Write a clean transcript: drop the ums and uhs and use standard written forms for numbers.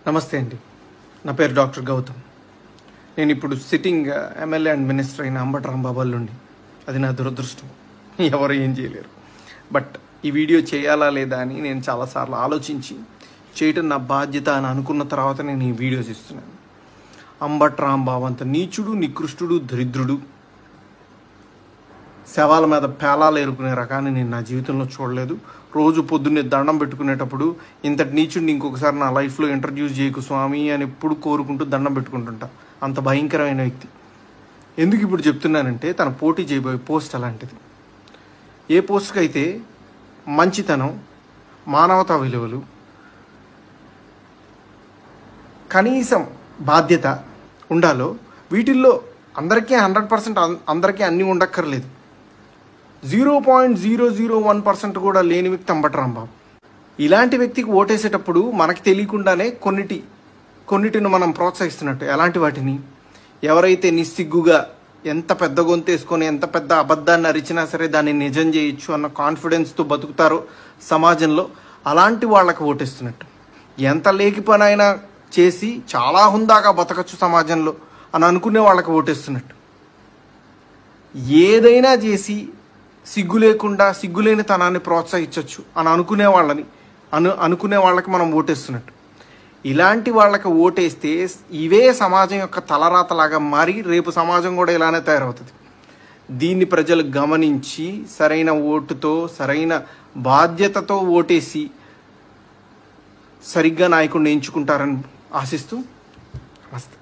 నమస్తే అండి. నా పేరు డాక్టర్ గౌతమ్. నేను ఇప్పుడు సిట్టింగ్ ఎమ్మెల్యే అండ్ మినిస్టర్ అయిన అంబటి రాంబాబు అల్లుండి. అది నా దురదృష్టం, ఎవరు ఏం చేయలేరు. బట్ ఈ వీడియో చేయాలా లేదా అని నేను చాలాసార్లు ఆలోచించి చేయటం నా బాధ్యత అని అనుకున్న తర్వాత నేను ఈ వీడియో చేస్తున్నాను. అంబటి రాంబాబు అంత నీచుడు, నికృష్టుడు, దరిద్రుడు, శవాల మీద పేలాలు ఏరుకునే రకాన్ని నేను నా జీవితంలో చూడలేదు. రోజు పొద్దున్నే దండం పెట్టుకునేటప్పుడు ఇంతటి నీచుడిని ఇంకొకసారి నా లైఫ్లో ఇంట్రడ్యూస్ చేయకు స్వామి అని ఎప్పుడు కోరుకుంటూ దండం పెట్టుకుంటుంటా. అంత భయంకరమైన వ్యక్తి. ఎందుకు ఇప్పుడు చెప్తున్నానంటే తన పోటీ చేయబోయే పోస్ట్ అలాంటిది. ఏ పోస్ట్కి అయితే మంచితనం, మానవతా విలువలు, కనీసం బాధ్యత ఉండాలో వీటిల్లో అందరికీ 100% అందరికీ అన్నీ ఉండక్కర్లేదు. 0.001% కూడా లేని వ్యక్తి అంబటి రాంబాబు. ఇలాంటి వ్యక్తికి ఓటేసేటప్పుడు మనకి తెలియకుండానే కొన్నిటిని మనం ప్రోత్సహిస్తున్నట్టు. ఎలాంటి వాటిని? ఎవరైతే నిస్సిగ్గుగా ఎంత పెద్ద గొంతేసుకొని ఎంత పెద్ద అబద్ధాన్ని అరిచినా సరే దాన్ని నిజం చేయొచ్చు అన్న కాన్ఫిడెన్స్తో బతుకుతారో సమాజంలో, అలాంటి వాళ్ళకి ఓటేస్తున్నట్టు. ఎంత లేకి పని అయినా చేసి చాలా హుందాగా బతకచ్చు సమాజంలో అని అనుకునే వాళ్ళకి ఓటేస్తున్నట్టు. ఏదైనా చేసి సిగ్గు లేకుండా సిగ్గులేని తనాన్ని ప్రోత్సహించవచ్చు అని అనుకునే వాళ్ళకి మనం ఓటేస్తున్నట్టు. ఇలాంటి వాళ్ళకి ఓటేస్తే ఇవే సమాజం యొక్క తలరాతలాగా మారి రేపు సమాజం కూడా ఇలానే తయారవుతుంది. దీన్ని ప్రజలు గమనించి సరైన ఓటుతో, సరైన బాధ్యతతో ఓటేసి సరిగ్గా నాయకుడిని ఎంచుకుంటారని ఆశిస్తూ నమస్తే.